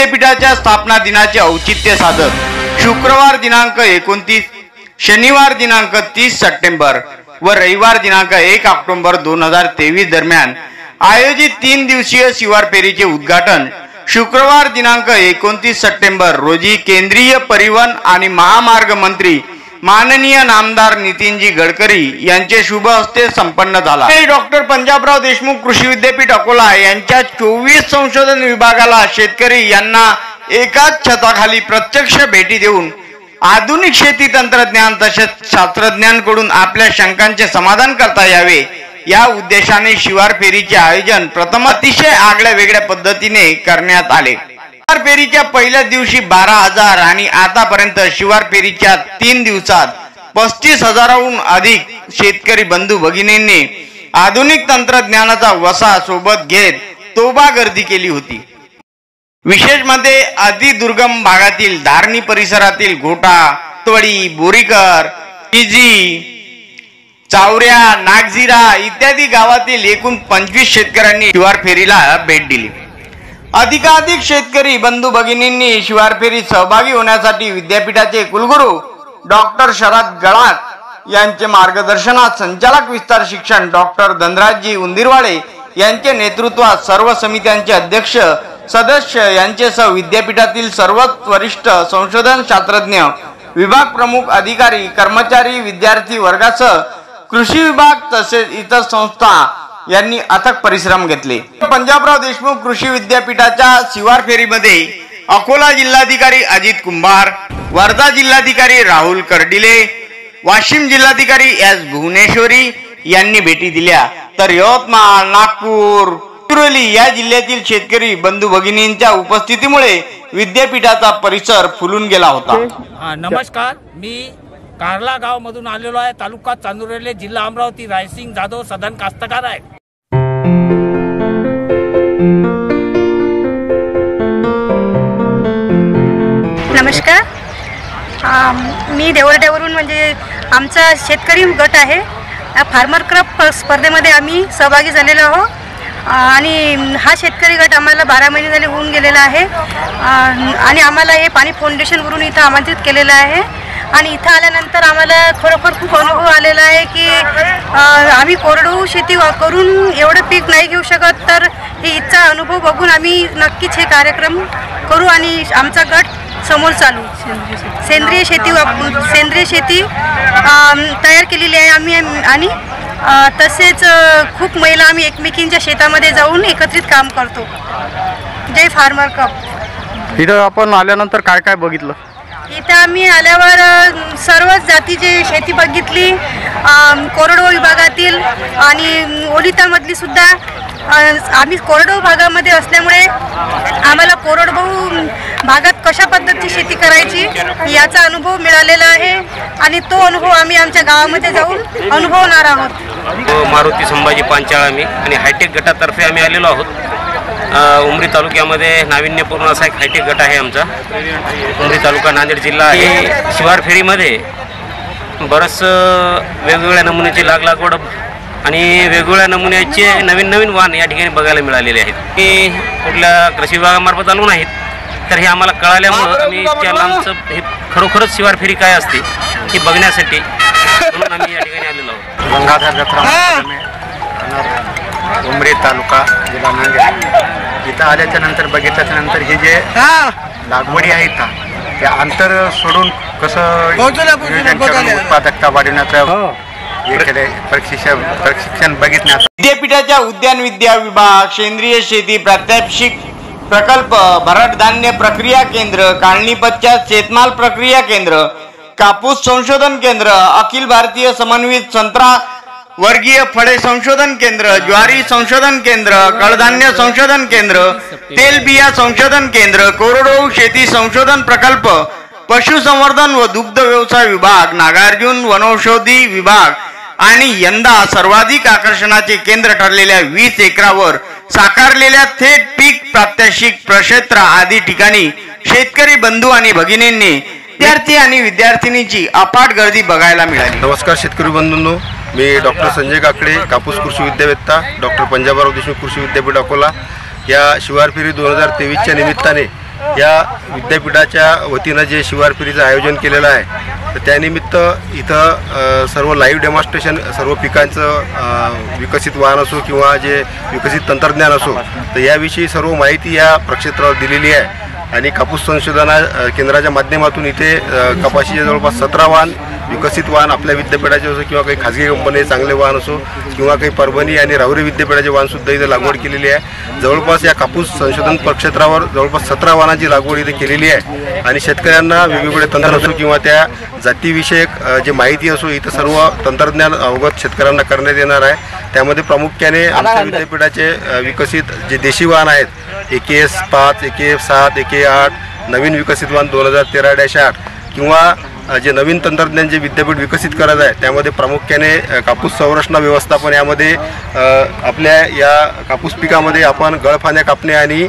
विद्यापीठाच्या स्थापना दिनाचे औचित्य साधत शुक्रवार दिनांक 29, शनिवार दिनांक 30 सप्टेंबर व रविवार दिनांक 1 ऑक्टोबर 2023 दरम्यान आयोजित 3 दिवसीय शिवार फेरीचे उद्घाटन शुक्रवार दिनांक 29 सप्टेंबर रोजी केंद्रीय परिवहन आणि महामार्ग मंत्री माननीय नामदार नितीनजी गडकरी यांचे शुभ हस्ते संपन्न झाला। डॉक्टर पंजाबराव देशमुख कृषी विद्यापीठ अकोला यांच्या 24 संशोधन विभागाला शेतकरी यांना एकाच छताखाली प्रत्यक्ष भेटी देऊन आधुनिक शेती तंत्रज्ञान तसेच शास्त्रज्ञांकडून आपल्या शंकांचे समाधान करता यावे या उद्देशाने शिवार फेरीचे आयोजन प्रथम अतिशय आगळ्या वेगळ्या पद्धतीने करण्यात आले। शिवार फेरीच्या पहिल्या दिवशी 12,000 आणि आतापर्यंत शिवार फेरीच्या 3 दिवसात 35,000हून अधिक शेतकरी बंधू भगिनींनी आधुनिक तंत्रज्ञानाचा वसा सोबत घेत तोबा गर्दी केली होती। विशेष म्हणजे अतिदुर्गम भागातील धारणी परिसरातील घोटा, तवडी, बोरीकर, इजी, चावऱ्या, नागझिरा इत्यादी गावातील एकूण 25 शेतकऱ्यांनी शिवार फेरीला भेट दिली। अधिकाधिक शेतकरी बंधू भगिनींनी शिवार फेरीत सहभागी होण्यासाठी विद्यापीठाचे कुलगुरू डॉक्टर शरद गडाख यांचे मार्गदर्शनात संचालक विस्तार शिक्षण डॉक्टर धनराजजी उंदीरवाडे यांचे नेतृत्वात सर्व समित्यांचे अध्यक्ष सदस्य यांच्यासह विद्यापीठातील सर्वच वरिष्ठ संशोधन शास्त्रज्ञ, विभाग प्रमुख, अधिकारी, कर्मचारी, विद्यार्थी वर्गासह कृषी विभाग तसेच इतर संस्था यांनी अथक परिश्रम घेतले। पंजाबराव देशमुख कृषी विद्यापीठाच्या शिवार फेरीमध्ये अकोला जिल्हाधिकारी अजित कुंभार, वर्धा जिल्हाधिकारी राहुल कर्डिले, वाशिम जिल्हाधिकारी एस भुवनेश्वरी यांनी भेटी दिल्या, तर यवतमाळ, नागपूर, गडचिरोली या जिल्ह्यातील शेतकरी बंधू भगिनींच्या उपस्थितीमुळे विद्यापीठाचा परिसर फुलून गेला होता। नमस्कार, मी कारला गाव मधून आलेलो आहे। तालुका चांदुरले, जिल्हा अमरावती। रायसिंग जाधव सदन कास्तकार आहे। नमस्कार, मी देवळड्यावरून म्हणजे आमचा शेतकरी गट आहे। फार्मर क्रॉप स्पर्धेमध्ये आम्ही सहभागी झालेलो आहोत आणि हा शेतकरी गट आम्हाला 12 महिने झाले होऊन गेलेला आहे आणि आम्हाला हे पाणी फाउंडेशनवरून इथं आमंत्रित केलेलं आहे आणि इथं आल्यानंतर आम्हाला खरोखर खूप अनुभव आलेला आहे की आम्ही कोरडवाहू शेती करून एवढं पीक नाही घेऊ शकत, तर हे इथचा अनुभव बघून आम्ही नक्कीच हे कार्यक्रम करू आणि आमचा गट समोर चालू। सेंद्रिय शेती तयार केलेली आहे आम्ही आणि तसेच खूप महिला आम्ही एकमेकींच्या शेतामध्ये जाऊन एकत्रित काम करतो। जय फार्मर कप। इथं आपण आल्यानंतर काय काय बघितलं? इथं आम्ही आल्यावर सर्वच जातीची शेती बघितली, कोरडवाहू विभागातील आणि ओलितामधली सुद्धा। आम्ही कोरडवाहू भागामध्ये असल्यामुळे आम्हाला कोरडवाहू भागात कशा पद्धतीची शेती करायची याचा अनुभव मिळालेला आहे आणि तो अनुभव आम्ही आमच्या गावामध्ये जाऊन अनुभवणार आहोत। मारुती संभाजी पांचाळ आम्ही आणि हायटेक गटातर्फे आम्ही आलेलो आहोत। उमरी तालुक्यामध्ये नाविन्यपूर्ण असा एक हायटेक गट आहे आमचा। उमरी तालुका, नांदेड जिल्हा। हे शिवार फेरीमध्ये बरंच वेगवेगळ्या नमुन्याची लागवड आणि वेगवेगळ्या नमुन्याचे नवीन वाहन या ठिकाणी बघायला मिळालेले आहेत। की कुठल्या कृषी विभागामार्फत आलो नाहीत, तर हे आम्हाला कळाल्यामुळं आम्ही त्या लांबचं हे खरोखरच शिवार फेरी काय असते हे बघण्यासाठी म्हणून आम्ही या ठिकाणी आलेलो आहोत। गंगाधर जत्रा उमरी तालुका, जिल्हा नांदेड। इथं आल्याच्या नंतर बघितल्याच्या नंतर हे जे लागवडी आहेत त्या अंतर सोडून कसं उत्पादकता वाढवण्याचं प्रशिक्षण बघितण्यात। विद्यापीठाच्या उद्यान विद्या विभाग, सेंद्रिय शेती प्रात्यक्षिक प्रकल्प, भरड धान्य प्रक्रिया केंद्र, काढणी पश्चात शेतमाल प्रक्रिया केंद्र, कापूस संशोधन केंद्र, अखिल भारतीय समन्वित संत्रा वर्गीय फळे संशोधन केंद्र, ज्वारी संशोधन केंद्र, कडधान्य संशोधन केंद्र, तेलबिया संशोधन केंद्र, कोरडवाहू शेती संशोधन प्रकल्प, पशुसंवर्धन व दुग्ध व्यवसाय विभाग, नागार्जुन वनौषधी विभाग आणि यंदा सर्वाधिक आकर्षणाचे केंद्र ठरलेल्या 20 एकरावर साकारलेल्या थेट पीक प्रात्यक्षिक प्रक्षेत्र आदी ठिकाणी शेतकरी बंधू आणि भगिनींनी विद्यार्थी आणि विद्यार्थिनीची अफाट गर्दी बघायला मिळाली। नमस्कार शेतकरी बंधूंनो, मी डॉक्टर संजय काकडे, कापूस कृषी विद्यावेत्ता, डॉक्टर पंजाबराव देशमुख कृषी विद्यापीठ अकोला या शिवार फेरी 2023च्या निमित्ताने या विद्यापीठाच्या वतीनं जे शिवार फेरीचं आयोजन केलेलं आहे तर त्यानिमित्त इथं सर्व लाईव्ह डेमॉन्स्ट्रेशन सर्व पिकांचं विकसित वाहन असो किंवा जे विकसित तंत्रज्ञान असो तर याविषयी सर्व माहिती या प्रक्षेत्रावर दिलेली आहे। आणि कापूस संशोधन केंद्राच्या माध्यमातून इथे कपाशीचे जवळपास 17 वाहन विकसित वाहन आपल्या विद्यापीठाचे असो किंवा काही खाजगी कंपनी चांगले वाहन असो किंवा काही परभणी आणि राहुरी विद्यापीठाचे वाहनसुद्धा इथे लागवड केलेली आहे। जवळपास या कापूस संशोधन प्रक्षेत्रावर जवळपास 17 वाहनांची लागवड इथे केलेली आहे आणि शेतकऱ्यांना वेगवेगळे तंत्र असो किंवा त्या जातीविषयक जे माहिती असो इथं सर्व तंत्रज्ञान अवगत शेतकऱ्यांना करण्यात येणार आहे। त्यामध्ये प्रामुख्याने आमच्या विद्यापीठाचे विकसित जे देशी वाहन आहेत AKS 5, AKF 7, AK8 नवीन विकसित वाहन 2013-8 किंवा जे नवीन तंत्रज्ञान जे विद्यापीठ विकसित करत आहे त्यामध्ये प्रामुख्याने कापूस संरक्षण व्यवस्थापन यामध्ये आपल्या या कापूस पिकामध्ये आपण गळफांद्या कापणे आणि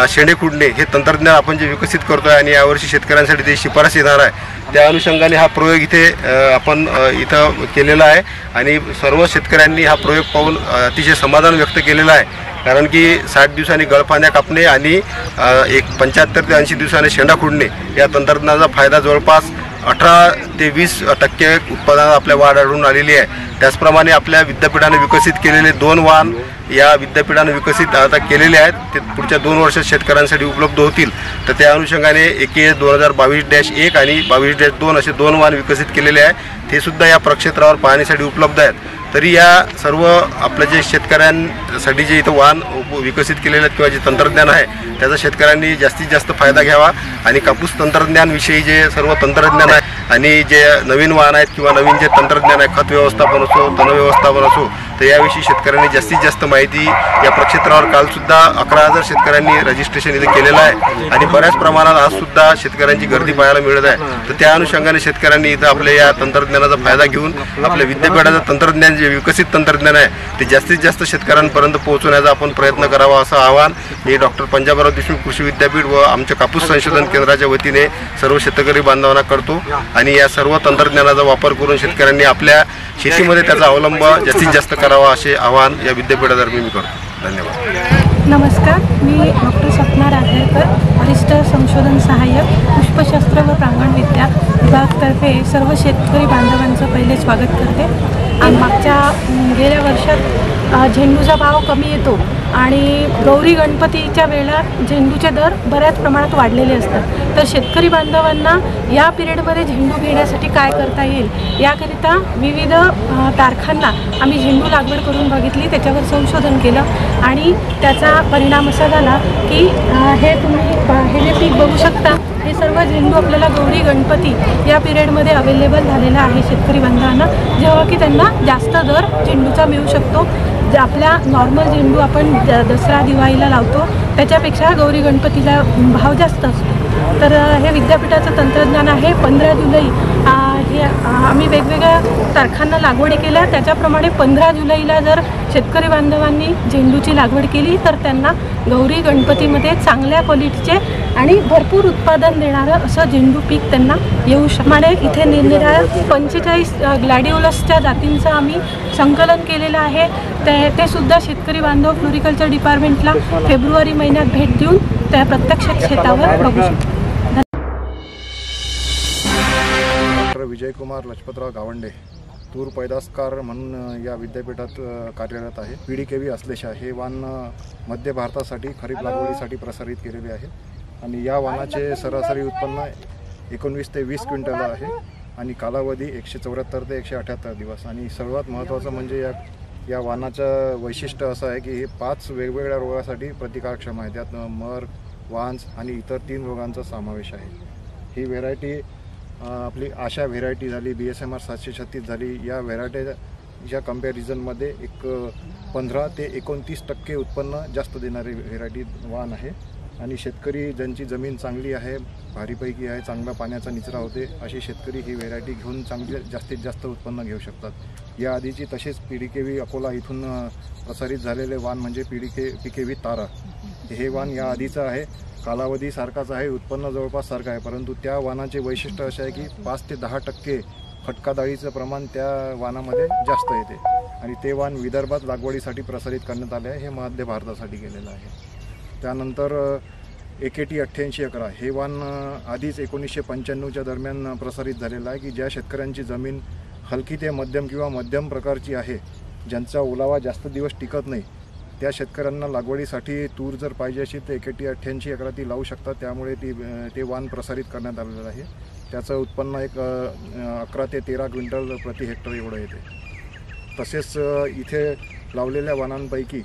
शेंडे खुडणे हे तंत्रज्ञान आपण जे विकसित करतो आहे आणि यावर्षी शेतकऱ्यांसाठी ते शिफारस येणार आहे। त्या अनुषंगाने हा प्रयोग इथे आपण इथं केलेला आहे आणि सर्व शेतकऱ्यांनी हा प्रयोग पाहून अतिशय समाधान व्यक्त केलेलं आहे। कारण की 60 दिवसांनी गळफांद्या कापणे आणि एक 75 ते 80 दिवसांनी शेंडा खुडणे या तंत्रज्ञानाचा फायदा जवळपास 18 ते 20% उत्पादनात आपल्या वाढ आढळून आलेली आहे। त्याचप्रमाणे आपल्या विद्यापीठाने विकसित केलेले 2 वाहन या विद्यापीठाने विकसित आता केलेले आहेत ते पुढच्या 2 वर्षात शेतकऱ्यांसाठी उपलब्ध होतील। तर त्या अनुषंगाने AKS 2022-1 आणि 22-2 असे 2 वाहन विकसित केलेले आहे ते सुद्धा या प्रक्षेत्रावर पाहण्यासाठी उपलब्ध आहेत। तरी या सर्व आपल्या जे शेतकऱ्यांसाठी जे इथं वाहन विकसित केलेले आहेत किंवा जे तंत्रज्ञान आहे त्याचा शेतकऱ्यांनी जास्तीत जास्त फायदा घ्यावा आणि कापूस तंत्रज्ञानविषयी जे सर्व तंत्रज्ञान आहे आणि जे नवीन वाहन आहेत किंवा नवीन जे तंत्रज्ञान आहे खत व्यवस्थापन असो तण व्यवस्थापन असो तर याविषयी शेतकऱ्यांनी जास्तीत जास्त माहिती या प्रक्षेत्रावर कालसुद्धा 11,000 शेतकऱ्यांनी रजिस्ट्रेशन इथे केलेलं आहे आणि बऱ्याच प्रमाणात आजसुद्धा शेतकऱ्यांची गर्दी पाहायला मिळत आहे। तर त्या अनुषंगाने शेतकऱ्यांनी इथं आपल्या या तंत्रज्ञानाचा फायदा घेऊन आपल्या विद्यापीठाचं तंत्रज्ञान जे विकसित तंत्रज्ञान आहे ते जास्तीत जास्त शेतकऱ्यांपर्यंत पोहोचवण्याचा आपण प्रयत्न करावा असं आवाहन मी डॉक्टर पंजाबराव देशमुख कृषी विद्यापीठ व आमच्या कापूस संशोधन केंद्राच्या वतीने सर्व शेतकरी बांधवांना करतो आणि या सर्व तंत्रज्ञानाचा वापर करून शेतकऱ्यांनी आपल्या शेतीमध्ये त्याचा अवलंब जास्तीत जास्त करावा असे आवाहन या विद्यापीठातर्फे मी करतो। धन्यवाद। नमस्कार, मी डॉक्टर सपना राठेकर, वरिष्ठ संशोधन सहाय्यक पुष्पशास्त्र व प्रांगणविद्या विभागातर्फे सर्व शेतकरी बांधवांचं पहिले स्वागत करते। आणि मागच्या गेल्या वर्षात झेंडूचा भाव कमी येतो आणि गौरी गणपतीच्या वेळेला झेंडूचे दर बऱ्याच प्रमाणात वाढलेले असतात। तर शेतकरी बांधवांना या पिरियडमध्ये झेंडू घेण्यासाठी काय करता येईल याकरिता विविध तारखांना आम्ही झेंडू लागवड करून बघितली, त्याच्यावर संशोधन केलं आणि त्याचा परिणाम असा झाला की हे जे पीक बघू शकता हे सर्व झेंडू आपल्याला गौरी गणपती या पिरियडमध्ये अवेलेबल झालेला आहे शेतकरी बांधवांना, जेव्हा की त्यांना जास्त दर झेंडूचा मिळू शकतो। आपल्या नॉर्मल झेंडू आपण दसरा दिवाळीला लावतो त्याच्यापेक्षा गौरी गणपतीला भाव जास्त असतो। तर हे विद्यापीठाचं तंत्रज्ञान आहे। 15 जुलै हे आम्ही वेगवेगळ्या तारखांना लागवडी केल्या, त्याच्याप्रमाणे 15 जुलैला जर शेतकरी बांधवांनी झेंडूची लागवड केली तर त्यांना गौरी गणपतीमध्ये चांगल्या क्वालिटीचे आणि भरपूर उत्पादन देणारं असं झेंडू पीक त्यांना येऊ शकते। इथे निरनिराळ्या 45 ग्लॅडिओलसच्या जातींचं आम्ही संकलन केलेलं आहे। ते सुद्धा शेतकरी बांधव फ्लोरिकल्चर डिपार्टमेंटला फेब्रुवारी महिन्यात भेट देऊन त्या प्रत्यक्ष शेतावर बघू शकतो। डॉक्टर विजयकुमार लजपतराव गावंडे, तूर पैदासकार म्हणून या विद्यापीठात कार्यरत आहे। PDKV अश्लेषा हे वाण मध्य भारतासाठी खरीप लागवडीसाठी प्रसारित केलेले आहे आणि या वाणाचे सरासरी उत्पन्न 19 ते 20 क्विंटल आहे आणि कालावधी 174 ते 178 दिवस। आणि सर्वात महत्त्वाचं म्हणजे या वाणाचं वैशिष्ट्य असं आहे की हे 5 वेगवेगळ्या रोगासाठी प्रतिकारक्षम आहे। त्यात मर, वांज आणि इतर 3 रोगांचा समावेश आहे। ही व्हेरायटी आपली आशा व्हेरायटी झाली, BSMR 736 झाली, या व्हेरायटीच्या कंपॅरिझनमध्ये एक 15 ते 29% उत्पन्न जास्त देणारी व्हेरायटी वाण आहे। आणि शेतकरी ज्यांची जमीन चांगली आहे, भारीपैकी आहे, चांगला पाण्याचा निचरा होते अशी शेतकरी ही व्हेरायटी घेऊन चांगले जास्तीत जास्त उत्पन्न घेऊ शकतात। या आधीची तसेच PDKV अकोला इथून प्रसारित झालेले वाण म्हणजे PKV तारा हे वाण या आधीचं आहे। कालावधी सारखाच आहे, उत्पन्न जवळपास सारखं आहे, परंतु त्या वाणाचे वैशिष्ट्य असे आहे की 5 ते 10% फटका डाळीचं प्रमाण त्या वाणामध्ये जास्त येते आणि ते वाण विदर्भात लागवडीसाठी प्रसारित करण्यात आले आहे। हे मध्य भारतासाठी केलेलं आहे। त्यानंतर AKT 8811 हे वाण आधीच 1995च्या दरम्यान प्रसारित झालेलं आहे की ज्या शेतकऱ्यांची जमीन हलकी ते मध्यम किंवा मध्यम प्रकारची आहे, ज्यांचा ओलावा जास्त दिवस टिकत नाही, त्या शेतकऱ्यांना लागवडीसाठी तूर जर पाहिजे असेल तर AKT 8811 ती लावू शकतात. त्यामुळे ते वाण प्रसारित करण्यात आलेलं आहे. त्याचं उत्पन्न एक 11 ते 13 क्विंटल प्रति हेक्टर एवढं येते. तसेच इथे लावलेल्या वाणांपैकी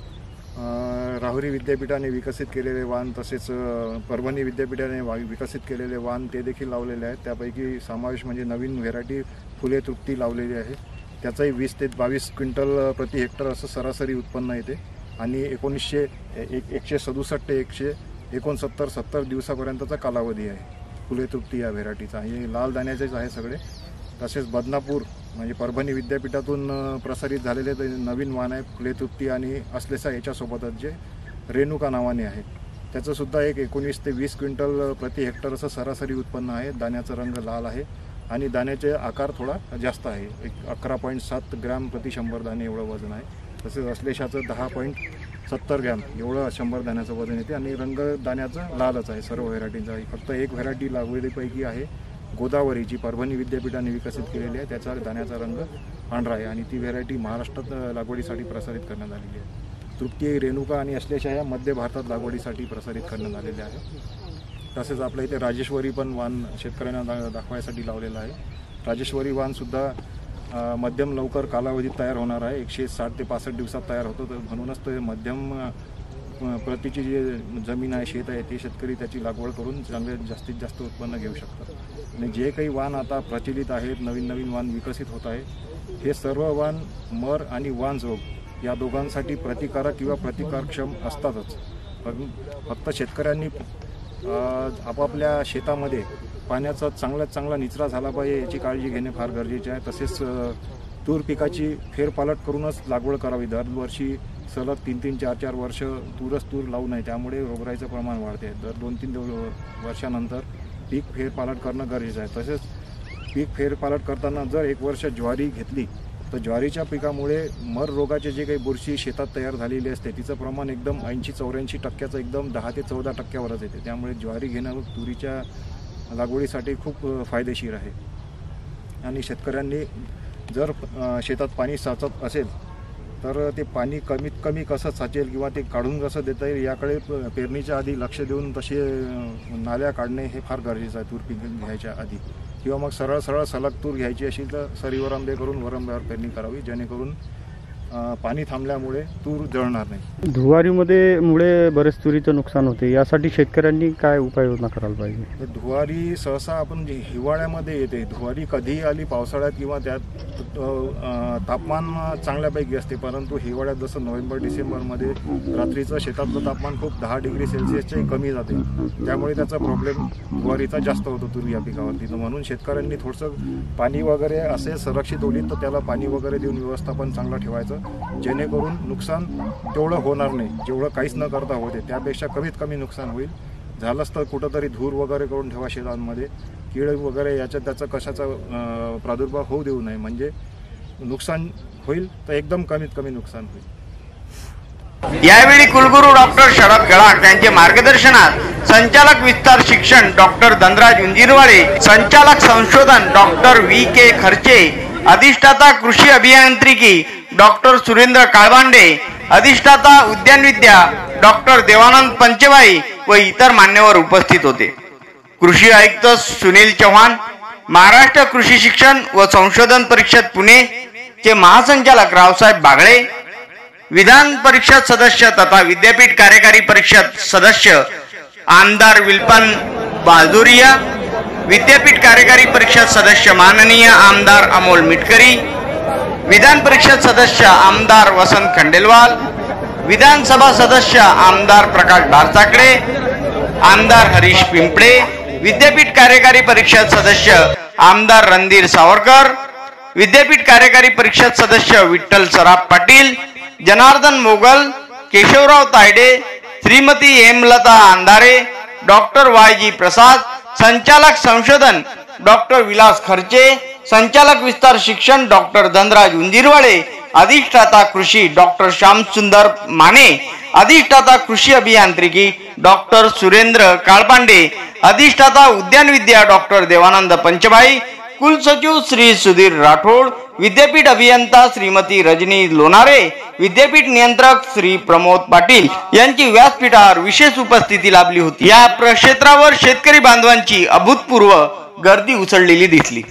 राहुरी विद्यापीठाने विकसित केलेले वाण, तसेच परभणी विद्यापीठाने विकसित केलेले वाण ते देखील लावलेले आहेत. त्यापैकी समावेश म्हणजे नवीन व्हेरायटी फुले तृप्ती लावलेली आहे. त्याचंही 20 ते 22 क्विंटल प्रति हेक्टर असं सरासरी उत्पन्न येते आणि 167 ते 169 दिवसापर्यंतचा कालावधी आहे फुले तृप्ती या व्हेरायटीचा. हे लाल दाण्याचेच आहे सगळे. तसेच बदनापूर म्हणजे परभणी विद्यापीठातून प्रसारित झालेले नवीन वाण आहे फुले तृप्ती आणि असलेसा याच्यासोबतच जे रेणुका नावाने आहे. त्याचंसुद्धा एक 19 ते 20 क्विंटल प्रति हेक्टर असं सरासरी उत्पन्न आहे. दाण्याचा रंग लाल आहे आणि दाण्याचे आकार थोडा जास्त आहे. 11.7 ग्रॅम प्रति 100 दाणे एवढं वजन आहे. तसेच असलेशाचं 10.70 ग्रॅम एवढं 100 दाण्याचं वजन येते आणि रंग दाण्याचं लालच आहे सर्व व्हेरायटींचा. फक्त एक व्हेरायटी लागवडीपैकी आहे गोदावरी, जी परभणी विद्यापीठाने विकसित केलेली आहे. त्याचा दाण्याचा रंग पांढरा आहे आणि ती व्हेरायटी महाराष्ट्रात लागवडीसाठी प्रसारित करण्यात आलेली आहे. तृप्ती, रेणुका आणि असलेशा या मध्य भारतात लागवडीसाठी प्रसारित करण्यात आलेल्या आहे. तसेच आपल्या इथे राजेश्वरी पण वाण शेतकऱ्यांना दाखवायसाठी लावलेलं आहे. राजेश्वरी वाणसुद्धा मध्यम लवकर कालावधीत तयार होणार आहे. 160 ते 65 दिवसात तयार होतो. तर म्हणूनच ते मध्यम प्रतीची जी जमीन आहे, शेत आहे, ते शेतकरी त्याची लागवड करून चांगले जास्तीत जास्त उत्पन्न घेऊ शकतात. आणि जे काही वाण आता प्रचलित आहेत, नवीन नवीन वाण विकसित होत आहे, हे सर्व वाण मर आणि वाण रोग या दोघांसाठी प्रतिकारक किंवा प्रतिकारक्षम असतातच. फक्त शेतकऱ्यांनी आपापल्या शेतामध्ये पाण्याचा चांगल्यात चांगला निचरा झाला पाहिजे याची काळजी घेणे फार गरजेचे आहे. तसेच तूर पिकाची फेरपालट करूनच लागवड करावी. दरवर्षी सलग 3-3, 4-4 वर्ष तूर लावू नये, त्यामुळे रोगराईचं प्रमाण वाढते. दर 2-3 वर्षानंतर पीक फेरपालट करणं गरजेचं आहे. तसेच पीक फेरपालट करताना जर 1 वर्ष ज्वारी घेतली तर ज्वारीच्या पिकामुळे मर रोगाचे जे काही बुरशी शेतात तयार झालेली असते तिचं प्रमाण एकदम 80-84% एकदम 10 ते 14% येते. त्यामुळे ज्वारी घेणं तुरीच्या लागवडीसाठी खूप फायदेशीर आहे. आणि शेतकऱ्यांनी जर शेतात पाणी साचत असेल तर ते पाणी कमीत कमी कसं साचेल किंवा ते काढून कसं देता येईल याकडे पेरणीच्या आधी लक्ष देऊन तसे नाल्या काढणे हे फार गरजेचं आहे तूर पीक घ्यायच्या आधी. किंवा मग सरळ सलग तूर घ्यायची असेल तर सरीवरंबे करून वरंब्यावर पेरणी करावी, जेणेकरून पाणी थांबल्यामुळे तूर जळणार नाही. धुवारीमुळे बरेच तुरीचं नुकसान होते, यासाठी शेतकऱ्यांनी काय उपाययोजना करायला पाहिजे? धुवारी सहसा आपण हिवाळ्यामध्ये येते. धुवारी कधीही आली, पावसाळ्यात किंवा त्यात तापमान चांगल्यापैकी असते, परंतु हिवाळ्यात जसं नोव्हेंबर-डिसेंबरमध्ये रात्रीचं शेतातलं तापमान खूप 10 डिग्री सेल्सिअसच्याही कमी जाते. त्यामुळे त्याचा प्रॉब्लेम धुवारीचा जास्त होतो तूर या पिकावरती. तर म्हणून शेतकऱ्यांनी थोडंसं पाणी वगैरे असे संरक्षित ओलीत तर त्याला पाणी वगैरे देऊन व्यवस्थापन चांगलं ठेवायचं, जेणेकरून नुकसान तेवढं होणार नाही. जेवढं काहीच न करता होते त्यापेक्षा कमीत कमी नुकसान होईल. झालंच तर कुठंतरी धूर वगैरे करून ठेवा शेतांमध्ये. कीड वगैरे त्याचा कशाचा प्रादुर्भाव होऊ देऊ नये, म्हणजे नुकसान होईल तर एकदम कमीत कमी नुकसान होईल. यावेळी कुलगुरू डॉक्टर शरद गळाक यांचे मार्गदर्शनात संचालक विस्तार शिक्षण डॉक्टर धनराज उंजिरवाळे, संचालक संशोधन डॉक्टर V.K. खर्चे, अधिष्ठाता कृषी अभियांत्रिकी डॉक्टर सुरेंद्र काळबांडे, अधिष्ठाता उद्यानविद्या डॉक्टर देवानंद पंचेबाई व इतर मान्यवर उपस्थित होते. कृषी आयुक्त सुनील चव्हाण, महाराष्ट्र कृषी शिक्षण व संशोधन परिषद पुणे चे महासंचालक रावसाहेब बागळे, विधान परिषद सदस्य तथा विद्यापीठ कार्यकारी परिषद सदस्य आमदार विल्पन बाजोरिया, विद्यापीठ कार्यकारी परिषद सदस्य माननीय आमदार अमोल मिटकरी, विधान परिषद सदस्य आमदार वसंत खंडेलवाल, विधानसभा सदस्य आमदार प्रकाश भारसाकडे, आमदार हरीश पिंपळे, विद्यापीठ कार्यकारी परिषद सदस्य आमदार रणधीर सावरकर, विद्यापीठ कार्यकारी परिषद सदस्य विठ्ठल सराफ पाटील, जनार्दन मोगल, केशवराव तायडे, श्रीमती हेमलता अंधारे, डॉक्टर Y.G. प्रसाद, संचालक संशोधन डॉक्टर विलास खर्चे, संचालक विस्तार शिक्षण डॉक्टर धनराज उंजिरवाळे, अधिष्ठाता कृषी डॉक्टर श्यामसुंदर माने, अधिष्ठाता कृषी अभियांत्रिकी डॉक्टर सुरेंद्र काळपांडे, अधिष्ठाता उद्यान विद्या डॉक्टर देवानंद पंचभाई, कुलसचिव श्री सुधीर राठोड, विद्यापीठ अभियंता श्रीमती रजनी लोणारे, विद्यापीठ नियंत्रक श्री प्रमोद पाटील यांची व्यासपीठावर विशेष उपस्थिती लाभली होती। या प्रक्षेत्रावर शेतकरी बांधवांची अभूतपूर्व गर्दी उसळलेली दिसली।